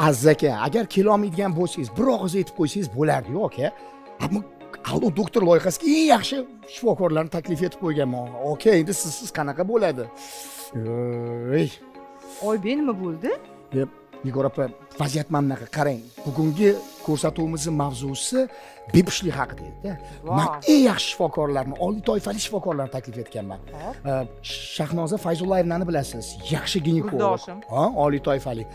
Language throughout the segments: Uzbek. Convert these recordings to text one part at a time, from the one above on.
Aziz aka, agar kelolmaydigan bo'lsangiz, bir og'iz aytib qo'ysangiz bo'lardi-ku, aka. Allo doktor loyihasiga eng yaxshi shifokorlarni taklif etib qo'yganman. Okey, endi siz qanaqa bo'ladi? Ey, Oybek nima bo'ldi? deb Nigor opa, vaziyat mana bunaqa. Qarang, bugungi ko'rsatuvimizning mavzusi bepushtlik haqida edi. Men eng yaxshi shifokorlarni, oliy toifali shifokorlarni taklif etganman. Shahnoza Fayzullayevni bilasiz, yaxshi ginekolog. Yurtdoshim. Oliy toifali.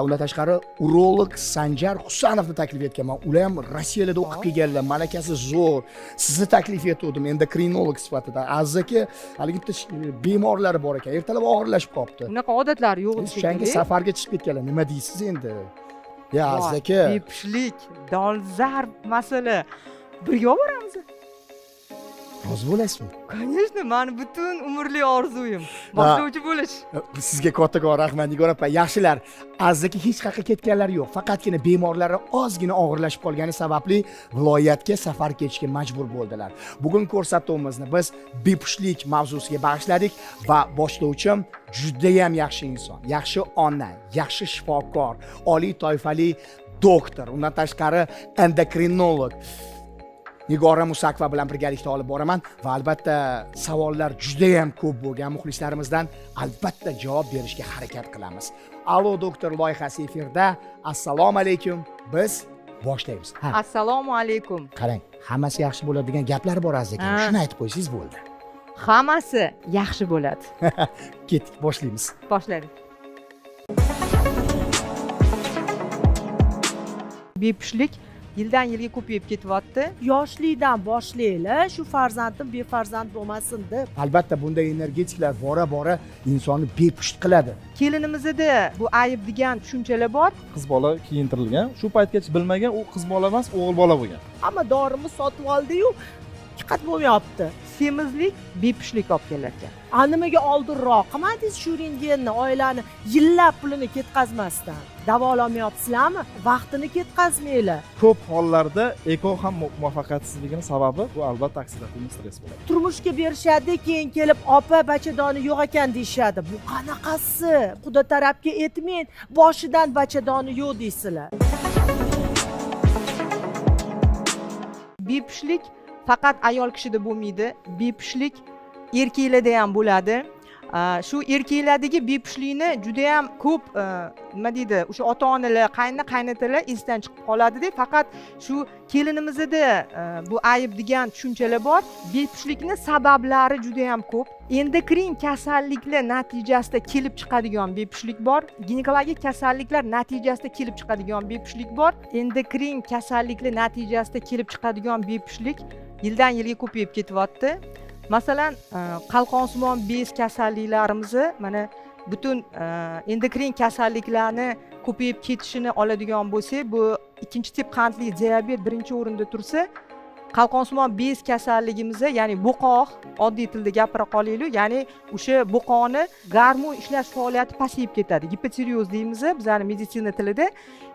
Undan tashqari urolog Sanjar Husanovni taklif etganman. Ular ham Rossiyada o'qib kelganlar, malakasi zo'r. Sizni taklif etdim endokrinolog sifatida. Aziz aka, haligi bitta bemorlari bor ekan, ertalab og'irlashib qolibdi. Unaqa odatlari yo'q edi O'shanga shekilli. safarga chiqib ketganlar. Nima deysiz endi? Ya Aziz aka, Bepushtlik, dolzarb masala. Birga boramiz. rozi bo'lasizmi? Конечно, mani butun umrli orzuyim. Boshlovchi bo'lish. Sizga kattakon rahmat Nigor opa. Yaxshilar, Aziz aka hech qayerga ketganlari yo'q. Faqatgina bemorlari ozgina og'irlashib qolgani sababli viloyatga safar ketishga majbur bo'ldilar. Bugun ko'rsatuvimizni biz bepushtlik mavzusiga bag'ishladik va boshlovchim juda ham yaxshi inson, yaxshi ona, yaxshi shifokor, oliy toifali doktor, undan tashqari endokrinolog Nigora Musakova bilan birgalikda olib boraman va albatta savollar juda ham ko'p bo'lgan muxlislarimizdan albatta javob berishga harakat qilamiz. Allo doktor loyihasi efirda. Assalomu alaykum. Biz boshlaymiz. Assalomu alaykum. Qarang, hammasi yaxshi bo'ladigan gaplar bor Aziz aka. Shuni aytib qo'ysangiz bo'ldi. Hammasi yaxshi bo'ladi. Ketdik, boshlaymiz. Boshladik. Bepushtlik yildan yilga ko'payib ketyapti. Yoshlikdan boshlaylik, shu farzandim befarzand bo'lmasin deb. Albatta bunday energetiklar bora-bora insonni bepusht qiladi. Kelinimizda bu ayb degan tushunchalar bor. Qiz bola kiyintirilgan. Shu paytgacha bilmagan u qiz bola emas, o'g'il bola bo'lgan. Hamma dorini sotib oldi-yu, diqqat bo'lmayapti. Semizlik bepushtlik olib kelar ekan. Nimaga oldinroq qilmadingiz shu rentgenni, oilani yillab pulini ketkazmasdan? Davololmayapsizlarmi? Vaqtini ketkazmanglar. Ko'p hollarda eko ham muvaffaqiyatsizligini sababi bu albatta oksidativ stress bo'ladi. Turmushga berishadi, keyin kelib opa bachadoni yo'q ekan deyshadi. Bu qanaqasi? Xudo tarafga aytmang, boshidan bachadoni yo'q deysizlar. Bepushtlik faqat ayol kishida bo'lmaydi. Bepushtlik erkaklarda ham bo'ladi. Shu erkaklardagi bepushtlikni juda ham ko'p nima deydi, o'sha ota-onalar, qaynona-qaynatalar esdan chiqib qoladi-da, faqat shu kelinimizda bu ayb degan tushunchalar bor. Bepushtlikni sabablari juda ham ko'p. Endokrin kasalliklar natijasida kelib chiqadigan bepushtlik bor. Ginekologik kasalliklar natijasida kelib chiqadigan bepushtlik bor. Endokrin kasalliklar natijasida kelib chiqadigan bepushtlik yildan yilga ko'payib ketyapti. Masalan, qalqonsimon bez kasalliklarimizni mana butun endokrin kasalliklarni ko'payib ketishini oladigan bo'lsak, bu ikkinchi tip qandli diabet birinchi o'rinda tursa, qalqonsimon bez kasalligimizni, ya'ni bo'qoq, oddiy tilda gapira qolaylik, ya'ni o'sha bo'qoqni gormon ishlash faoliyati pasayib ketadi. Gipotireoz deymiz bizning meditsina tilida.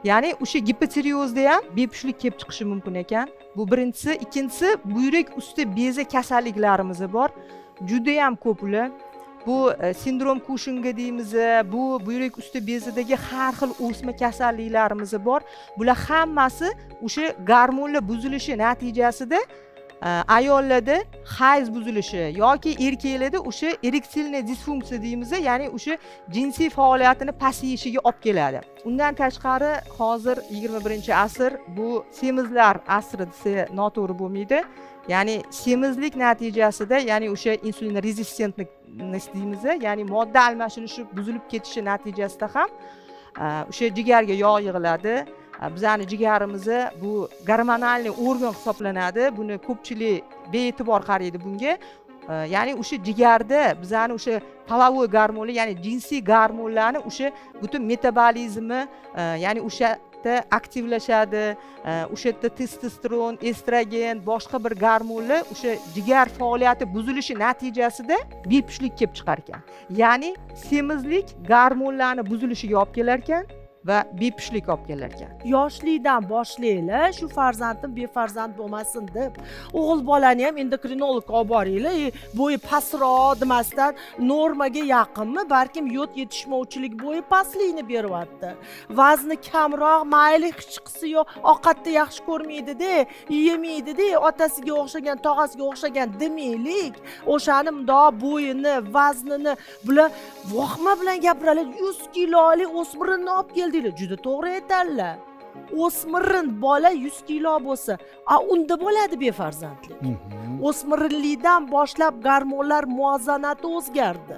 Ya'ni o'sha gipotireozda ham bepushtlik kelib chiqishi mumkin ekan. Bu birinchisi, ikkinchisi buyrak usti bezi kasalliklarimiz bor. Juda ham ko'p ular. Bu sindrom Kushinga deymiz, bu buyrak usti bezidagi har xil o'sma kasalliklarimiz bor. Bular hammasi o'sha gormonlar buzilishi natijasida ayollarda hayz buzilishi yoki erkaklarda o'sha ereksilniy disfunksiya deymiz, ya'ni o'sha jinsiy faoliyatini pasayishiga olib keladi. Undan tashqari hozir 21-asr bu semizlar asri desa noto'g'ri bo'lmaydi. Ya'ni semizlik natijasida, ya'ni o'sha insulin rezistentlik deymiz, ya'ni modda almashinishi buzilib ketishi natijasida ham o'sha jigarga yog' yig'iladi. Bizning jigarimiz bu gormonalniy organ hisoblanadi. Buni ko'pchilik bee'tibor qaraydi bunga. Ya'ni o'sha jigarda bizning o'sha polovoy gormonlar, ya'ni jinsiy gormonlarni o'sha butun metabolizmi, ya'ni o'sha aktivlashadi. O'sha yerda testosteron, estrogen, boshqa bir gormonlar o'sha jigar faoliyati buzilishi natijasida bepushtlik kelib chiqar ekan. Ya'ni semizlik gormonlarni buzilishiga olib kelar ekan. va bepushtlik olib kelar ekan. Yoshlikdan boshlaylik, shu farzandim befarzand bo'lmasin deb. O'g'il bolani ham endokrinolog olib boringlar, bo'yi pastroq demasdan normaga yaqinmi, balkim yod yetishmovchilik bo'yi pastlikni beryapti. Vazni kamroq, mayli hech qisi yo'q, ovqatni yaxshi ko'rmaydi-da, yemaydi-da, otasiga o'xshagan, tog'asiga o'xshagan demaylik. O'shani mundoq bo'yini, vaznini bular vohma bilan gapiradi. 100 kiloli o'smirni olib keldinglar. Juda to'g'ri aytadilar. O'smirin bola 100 kilo bo'lsa, unda bo'ladi befarzandlik. O'smirlikdan boshlab gormonlar muvozanati o'zgardi.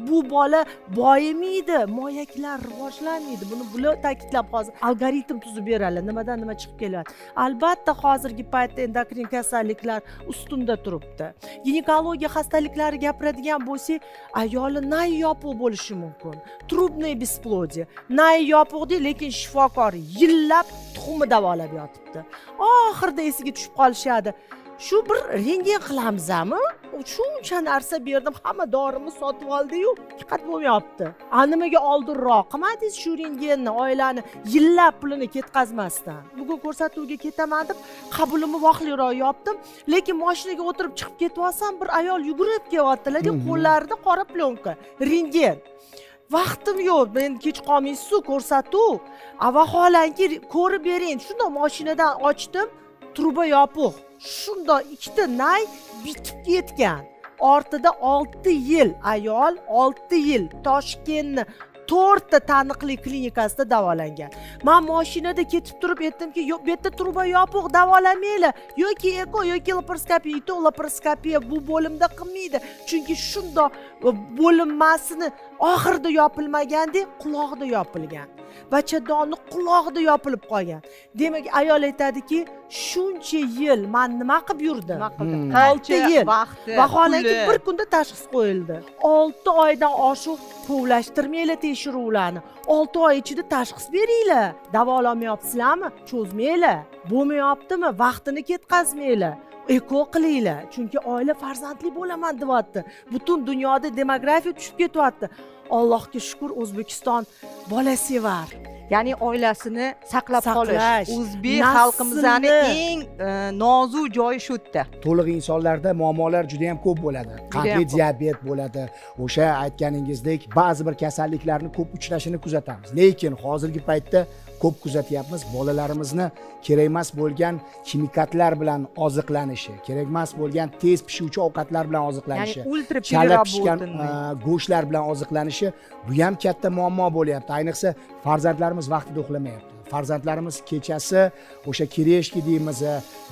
Bu bola boyimaydi, moyaklar rivojlanmaydi. Buni bular ta'kidlab hozir algoritm tuzib beradilar, nimadan nima chiqib kelyapti. Albatta hozirgi paytda endokrin kasalliklar ustunda turibdi. Ginekologiya xastaliklari gapiradigan bo'lsak, ayoli nay yopiq bo'lishi mumkin. Trubniy besplodие. Nay yopiqdi, lekin shifokor yillab tuxumni davolab yotibdi. Oxirida esiga tushib qolishadi. Shu bir rentgen qilamizmi? Shuncha narsa berdim, hamma dorimni sotib oldi-yu, haqiqat bo'lmayapti. Nimaga oldinroq qilmadingiz shu rentgenni, oilani yillab pulini ketkazmasdan? Bugun ko'rsatuvga ketaman deb qabulimni vaqtliroq yopdim, lekin mashinaga o'tirib chiqib ketyapsam, bir ayol yugurib kelyaptilar, qo'llarida qora plyonka, rentgen. Vaqtim yo'q, men kech qolmaysiz ko'rsatuv. Vaholanki ko'rib bering. Shunda mashinadan ochdim, truba yopiq. Shunda ikkita nay bitib ketgan. Ortida 6 yil ayol 6 yil Toshkentni 4 ta taniqli klinikasida davolangan. Men mashinada ketib turib aytdimki, yo'q, bu yerda truba yopiq, davolamanglar. Yoki eko, yoki laparoskopiya, laparoskopiya bu bo'limda qilmaydi. Chunki shunda bo'linmasini oxirida yopilmaganda, quloqda yopilgan. Bachadonni quloqda yopilib qolgan. Demak, ayol aytadiki, shuncha yil men nima qilib yurdim? 6 yil. Vaholanki bir kunda tashxis qo'yildi. 6 oydan oshiq quvlashtirmanglar tekshiruvlarni. 6 oy ichida tashxis beringlar. Davolamayapsizlarmi? Cho'zmanglar. Bo'lmayaptimi? Vaqtini ketkazmanglar. Eko qilinglar. Chunki oila farzandli bo'laman deyapti. Butun dunyoda demografiya tushib ketyapti. Allohga shukr, O'zbekiston bolasevar. Ya'ni oilasini saqlab qolish. Saqlash, O'zbek naslni. xalqimizning eng nozik joyi shu yerda. To'liq insonlarda muammolar juda ham ko'p bo'ladi. Qandli diabet bo'ladi. O'sha aytganingizdek, ba'zi bir kasalliklarni ko'p uchrashini kuzatamiz. Lekin hozirgi paytda ko'p kuzatyapmiz, bolalarimizni kerak emas bo'lgan kimikatlar bilan oziqlanishi, kerak emas bo'lgan tez pishuvchi ovqatlar bilan oziqlanishi, Ya'ni ultra chala pishgan pererabotenniy. go'shtlar bilan oziqlanishi bu ham katta muammo bo'lyapti. Ayniqsa farzandlarimiz vaqtida uxlamayapti. Farzandlarimiz kechasi o'sha kireshki deymiz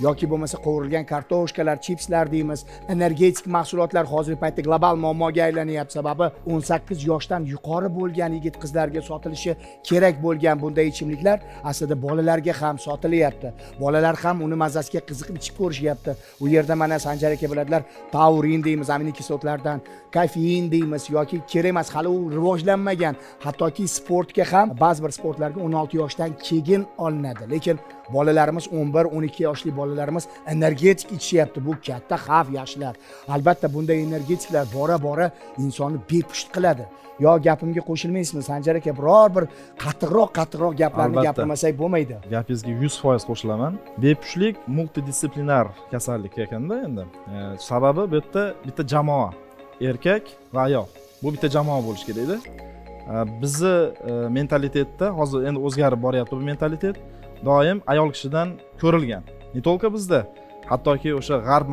yoki bo'lmasa qovurilgan kartoshkalar, chipslar deymiz, energetik mahsulotlar hozirgi paytda global muammoga aylanyapti. Sababi 18 yoshdan yuqori bo'lgan yigit-qizlarga sotilishi kerak bo'lgan bunday ichimliklar aslida bolalarga ham sotilyapti. Bolalar ham uni mazasiga qiziqib ichib ko'rishyapti. U yerda mana Sanjar aka biladilar, taurin deymiz, aminokislotlardan, kofein deymiz yoki kerak emas, hali u rivojlanmagan, hattoki sportga ham ba'zi bir sportlarga 16 yoshdan keyin olinadi. Lekin bolalarimiz 11-12 yoshli bolalarimiz energetik ichishyapti. Bu katta xavf yoshlar. Albatta bunday energetiklar bora-bora insonni bepusht qiladi. Yo gapimga qo'shilmaysizmi Sanjar aka? Biror bir qattiqroq gaplarni Albatta. gapirmasak bo'lmaydi. Gapingizga 100% qo'shilaman. Bepushtlik multidisiplinar kasallik ekanda endi. Sababi bu yerda bitta jamoa, erkak va ayol. Bu bitta jamoa bo'lish kerak-da. Bizni mentalitetda hozir endi o'zgarib boryapti bu mentalitet. Doim ayol kishidan ko'rilgan. Ne tolqa bizda, hattoki o'sha g'arb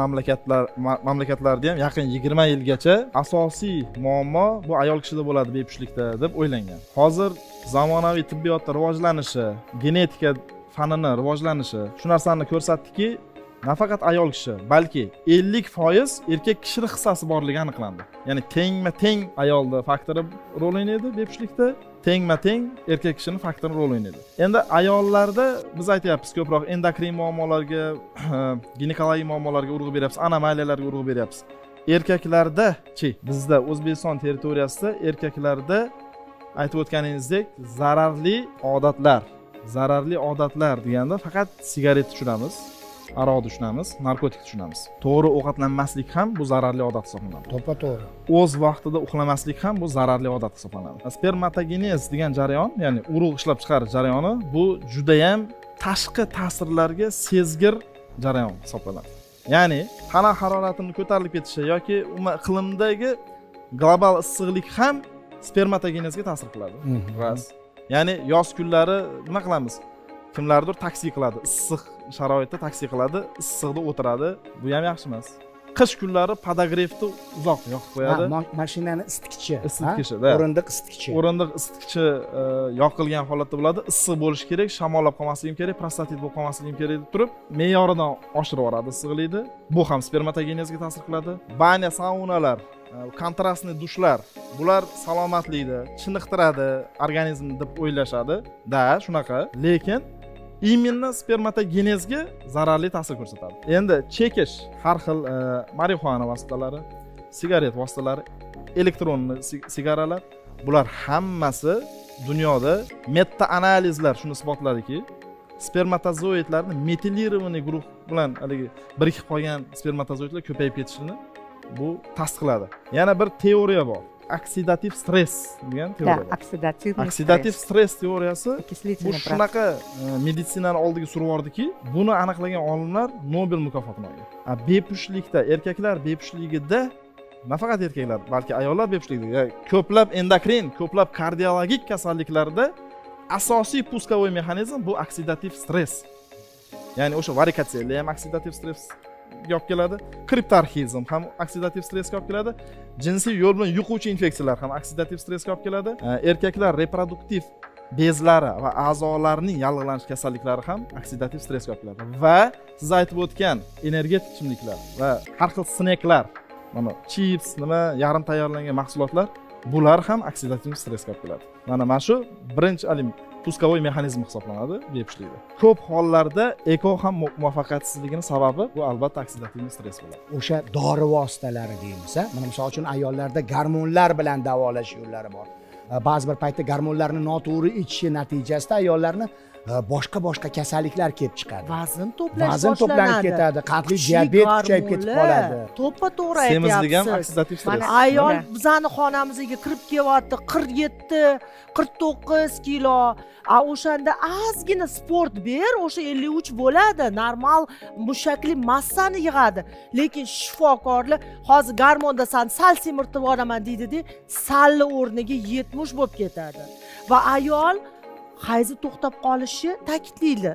mamlakatlarida ham yaqin 20 yilgacha asosiy muammo bu ayol kishida bo'ladi bepushtlikda deb o'ylangan. Hozir zamonaviy tibbiyotda rivojlanishi, genetika fanini rivojlanishi shu narsani ko'rsatdiki, nafaqat ayol kishi, balki 50% erkak kishini hissasi borligi aniqlandi. Ya'ni tengma-teng ayolda faktori rol o'ynaydi bepushtlikda, tengma-teng erkak kishini faktori rol o'ynaydi. Endi ayollarda biz aytyapmiz ko'proq endokrin muammolarga, ginekologik muammolarga urg'u beryapmiz, anomaliyalarga urg'u beryapmiz. Erkaklarda-chi, bizda O'zbekiston territoriyasida erkaklarda aytib o'tganingizdek zararli odatlar deganda faqat sigaret tushunamiz. aroqni tushunamiz, narkotik tushunamiz. To'g'ri ovqatlanmaslik ham bu zararli odat hisoblanadi. To'ppa-to'g'ri. O'z vaqtida uxlamaslik ham bu zararli odat hisoblanadi. Spermatogenez degan jarayon, ya'ni urug' ishlab chiqarish jarayoni, bu juda ham tashqi ta'sirlarga sezgir jarayon hisoblanadi. Ya'ni tana haroratining ko'tarilib ketishi yoki umuman iqlimdagi global issiqlik ham spermatogenezga ta'sir qiladi. Ras. Ya'ni yoz kunlari nima qilamiz? Kimlardir taksi qiladi, issiq sharoitda taksi qiladi, issiqda o'tiradi. Bu ham yaxshi emas. Qish kunlari podogrevni uzoq yoqib qo'yadi. Mashinani isitgichi, Isitgichi-da. o'rindiq isitgichi. O'rindiq isitgichi yoqilgan holatda bo'ladi, issiq bo'lishi kerak, shamollab qolmasligi kerak, prostatit bo'lib qolmasligi kerak deb turib, me'yoridan oshirib yuboradi issiqlikni. Bu ham spermatogenezga ta'sir qiladi. Banya, saunalar, kontrastli dushlar, bular salomatlikni chiniqtiradi organizmni deb o'ylashadi. Da, shunaqa. Lekin imенно spermatogenezga zararli ta'sir ko'rsatadi. Endi chekish har xil marixuana vositalari, sigaret vositalari, elektronli sigaralar, bular hammasi dunyoda meta-analizlar shuni isbotladiki, spermatozoidlarni metilirованный guruh bilan haligi birikib qolgan spermatozoidlar ko'payib ketishini bu tasdiqladi. Yana bir teoriya bor. Oksidativ stress degan teoriya bor. Oksidativ stress teoriyasi bu shunaqa meditsinani oldiga surib yubordiki, buni aniqlagan olimlar Nobel mukofotini olgan. Bepushtlikda, erkaklar bepushtligida, nafaqat erkaklar, balki ayollar bepushtligida, ko'plab endokrin, ko'plab kardiologik kasalliklarda asosiy puskavoy mexanizm bu oksidativ stress. Ya'ni o'sha varikatsiya ham oksidativ stress olib keladi, kriptarxizm ham oksidativ stressga olib keladi, jinsiy yo'l bilan yuquvchi infeksiyalar ham oksidativ stressga olib keladi. Erkaklar reproduktiv bezlari va a'zolarining yallig'lanish kasalliklari ham oksidativ stressga olib keladi. Va siz aytib o'tgan energetik ichimliklar va har xil snacklar, mana chips, nima yarim tayyorlangan mahsulotlar, bular ham oksidativ stressga olib keladi. Mana shu birinchi puskavoy mexanizm hisoblanadi bepushtlikda. Ko'p hollarda eko ham muvaffaqiyatsizligining sababi bu albatta oksidativ stress bo'ladi. O'sha dori vositalari deymiz, mana misol uchun ayollarda gormonlar bilan davolash yo'llari bor. Ba'zi bir paytda gormonlarni noto'g'ri ichishi natijasida ayollarni boshqa kasalliklar kelib chiqadi. Vazn to'plash to'planib ketadi, qandli diabet kuchayib ketib qoladi. To'ppa-to'g'ri Semizlik ham aytyapsiz. oksidativ stress. Ayol bizani xonamizga kirib kelyapti, 47, 49 kilo. O'shanda ozgina sport ber, o'sha 53 bo'ladi, normal mushakli massani yig'adi. Lekin shifokorlar hozir gormondasan sal semirtib yuboraman deydi-da, salli o'rniga 70 bo'lib ketadi. Va ayol hayzi to'xtab qolishi ta'kidlaydi.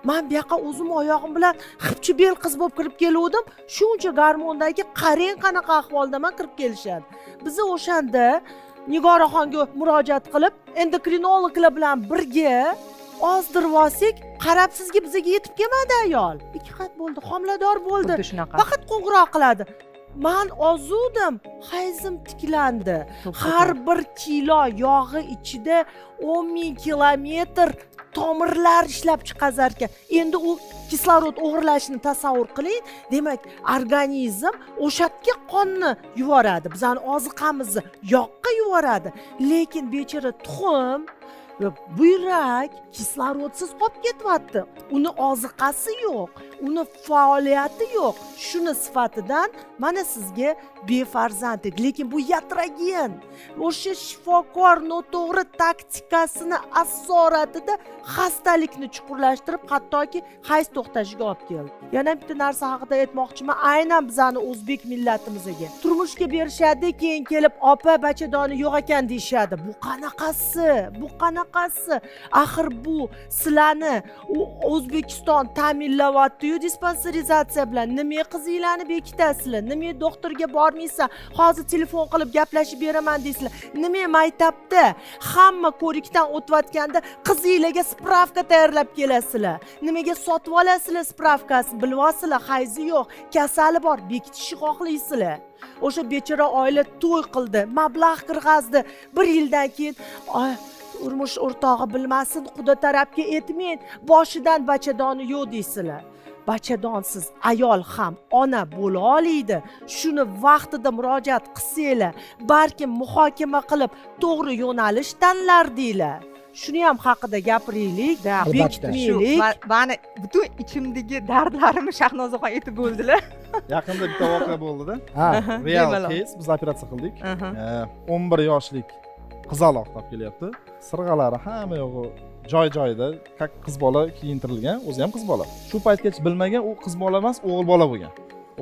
Men bu yoqqa o'zim oyog'im bilan xipchi bel qiz bo'lib kirib keluvdim, shuncha gormondagi qarang qanaqa ahvoldaman kirib kelishadi. Biz o'shanda Nigoraxonga murojaat qilib, endokrinologlar bilan birga ozdirib olsak, qarab sizga bizga yetib kelmadi ayol. 2 xat bo'ldi, homilador bo'ldi. Faqat qo'ng'iroq qiladi. Men ozudim, hayzim tiklandi. Har bir kilo yog'i ichida 10,000 kilometr tomirlar ishlab chiqazar ekan. Endi u kislorod o'g'irlashini tasavvur qiling. Demak, organizm o'shatga qonni yuboradi. Bizning oziqamizni yoqqa yuboradi. Lekin bechora tuxum va buyrak kislorodsiz qolib ketyapti. Uni oziqasi yo'q, uni faoliyati yo'q. Shuni sifatidan mana sizga befarzandlik. Lekin bu yatragen. O'sha shifokor noto'g'ri taktikasini asoratida xastalikni chuqurlashtirib, hattoki hayz to'xtashiga olib keldi. Yana bitta narsa haqida aytmoqchiman, aynan bizning o'zbek millatimizga. Turmushga berishadi, keyin kelib opa bachadoni yo'q ekan deyshadi. Bu qanaqasi? Bu qanaqasi? Axir bu sizlarni O'zbekiston ta'minlayapti-yu dispanserizatsiya bilan. Nima qizinglarni bekitasizlar? Nima doktorga bormaysan? Hozir telefon qilib gaplashib beraman deysizlar. Nima maktabda hamma ko'rikdan o'tayotganda qizinglarga spravka tayyorlab kelasizlar. Nimaga sotib olasizlar spravkasini? Bilyapsizlar, hayzi yo'q, kasali bor, bekitishni xohlaysizlar. O'sha bechora oila to'y qildi, mablag' kirg'azdi. 1 yildan keyin turmush o'rtog'i bilmasin, quda tarafga aytmang, boshidan bachadoni yo'q deysizlar. Bachadonsiz ayol ham ona bo'la oladi. Shuni vaqtida murojaat qilsanglar, balkim muhokama qilib to'g'ri yo'nalish tanlar deylar. shuni ham haqida gapiraylik, Albatta. bekitmaylik. mani butun ichimdagi dardlarimni Shahnozaxon aytib bo'ldilar. Yaqinda bitta voqea bo'ldida. Ha, Real Bemalol. case, biz operatsiya qildik. 11 yoshlik qizaloq topib kelyapti. Sirg'alari hamma yog'i joy-joyida, как qiz bola kiyintirilgan, o'zi ham qiz bola. Shu paytgacha bilmagan u qiz bola emas, o'g'il bola bo'lgan.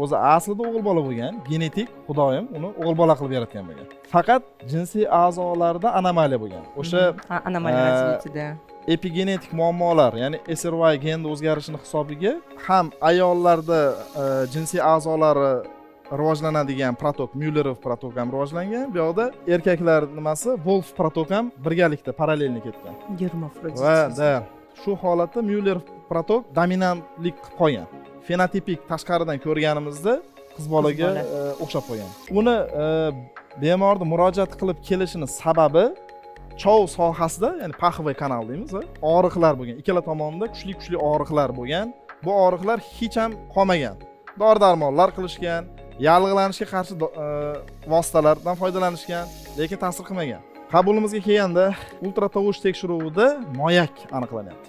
O'zi aslida o'g'il bola bo'lgan, genetik Xudoyim uni o'g'il bola qilib yaratgan bo'lgan. Faqat jinsiy a'zolarda anomaliya bo'lgan. O'sha anomaliya развития. epigenetik muammolar, ya'ni SRY genda o'zgarishini hisobiga ham ayollarda jinsiy a'zolari rivojlanadigan protok, Müllerov protok ham rivojlangan. Bu yoqda erkaklar nimasi, Wolf protok ham birgalikda parallelni ketgan. Va da shu holatda Müller protok dominantlik qilib qolgan. Fenotipik tashqaridan ko'rganimizda qiz bolaga o'xshab qolgan. Uni bemorni murojaat qilib kelishini sababi chov sohasida, ya'ni paxvoy kanal deymiz, og'riqlar bo'lgan. Ikkala tomonda kuchli og'riqlar bo'lgan. Bu og'riqlar hech ham qolmagan. Dori-darmonlar qilishgan, yallig'lanishga qarshi vositalardan foydalanishgan, lekin ta'sir qilmagan. Qabulimizga kelganda ultratovush tekshiruvida moyak aniqlanyapti.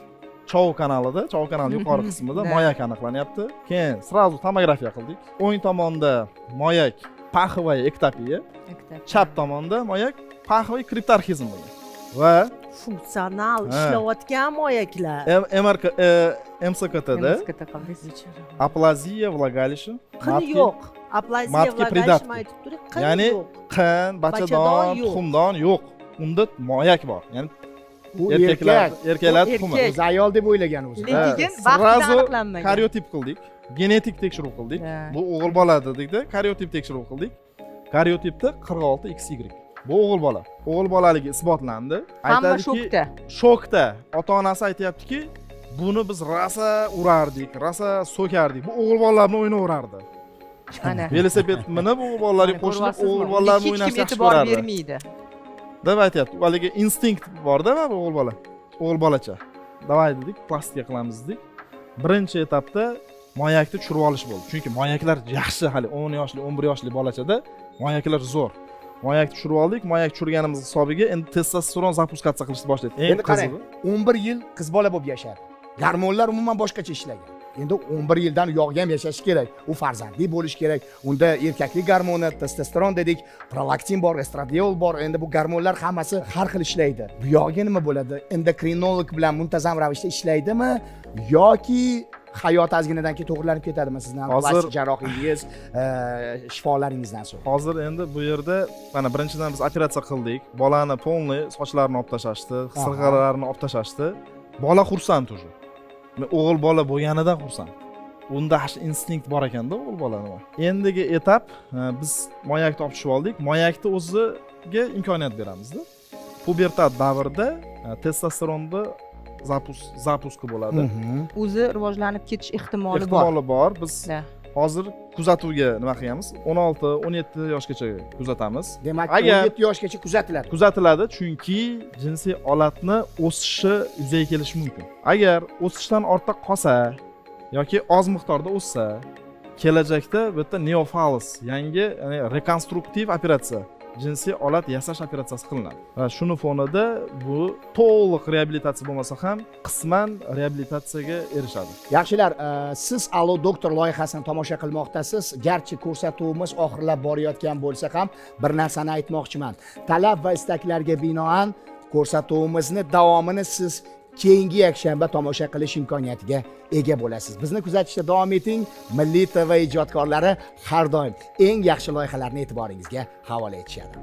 Chov kanalida, chov kanali yuqori qismida moyak aniqlanyapti. Keyin srazu tomografiya qildik. O'ng tomonda moyak paxvoy ektopiya, chap tomonda moyak paxvoy kriptarxizm bo'lgan. Va Funksional ishlayotgan moyaklar. MSKTda aplaziya vлагалища, Qini yo'q. Aplaziya matki vлагалища aytib turing. ya'ni qin, bachadon, tuxumdon yo'q. Unda moyak bor. Ya'ni bu erkaklar erkak. tuxumi. o'zi ayol deb o'ylagan o'zi. Lekin vaqtida aniqlanmagan. Karyotip qildik. Genetik tekshiruv qildik. Bu o'g'il bola dedikda, karyotip tekshiruv qildik. Karyotipda 46XY. Bu o'g'il bola. O'g'il bolaligi isbotlandi. Hamma shokda. Shokda. Ota-onasi aytayaptiki, buni biz rasa urardik, rasa so'kardik. Bu o'g'il bolalarni o'ynaverardi. Ana. Velosiped minib, o'g'il bolalarga qo'shilib, o'g'il bolalarni o'ynashni yaxshi e'tibor ko'rardi. bermaydi. deb aytyapti. Haligi instinkt bor-da, bu o'g'il bola. O'g'il bolacha. Davay dedik, plastika qilamiz dedik. Birinchi etapda moyakni tushirib olish bo'ldi. Chunki moyaklar yaxshi, hali 10 yoshli, 11 yoshli bolachada moyaklar zo'r. Moyak tushirib oldik. Moyak tushirganimiz hisobiga endi testosteron zapuskatsiya qilishni boshladi. Endi qarang, 11 yil qiz bola bo'lib yashadi. Gormonlar umuman boshqacha ishlagan. Endi 11 yildan uyog'iga ham yashash kerak. U farzandli bo'lish kerak. Unda erkaklik gormoni, testosteron dedik, prolaktin bor, estradiol bor. Endi bu gormonlar hammasi har xil ishlaydi. Bu yog'iga nima bo'ladi? Endokrinolog bilan muntazam ravishda ishlaydimi yoki hayot ozginadan keyin to'g'rilanib ketadimi sizning plastik jarrohligingiz, shifolaringizdan so'ng? Hozir endi bu yerda mana birinchidan biz operatsiya qildik. Bolani polniy sochlarini olib tashlashdi, sirg'alarini olib tashlashdi. Bola xursand уже. Men o'g'il bola bo'lganidan xursand. Unda hash instinkt bor ekanda o'g'il bolani. Endigi etap biz moyakni olib tushib oldik. Moyakni o'ziga imkoniyat beramizda. Pubertat davrida testosteronni zapuski bo'ladi. O'zi rivojlanib ketish ehtimoli bor. Ehtimoli bor. Biz hozir kuzatuvga nima qilamiz? 16-17 yoshgacha kuzatamiz. Demak, 17 yoshgacha kuzatiladi. Kuzatiladi, chunki jinsiy olatni o'sishi yuzaga kelishi mumkin. Agar o'sishdan ortda qolsa yoki oz miqdorda o'ssa, kelajakda bu yerda neofalus, yangi, ya'ni rekonstruktiv operatsiya, jinsiy olat yasash operatsiyasi qilinadi. Va shuni fonida bu to'liq reabilitatsiya bo'lmasa ham qisman reabilitatsiyaga erishadi. Yaxshilar, siz Allo doktor loyihasini tomosha qilmoqdasiz. Garchi ko'rsatuvimiz oxirlab borayotgan bo'lsa ham bir narsani aytmoqchiman. Talab va istaklarga binoan ko'rsatuvimizni davomini siz keyingi yakshanba tomosha qilish imkoniyatiga ega bo'lasiz. Bizni kuzatishda davom eting. Milliy TV ijodkorlari har doim eng yaxshi loyihalarni e'tiboringizga havola etishadi.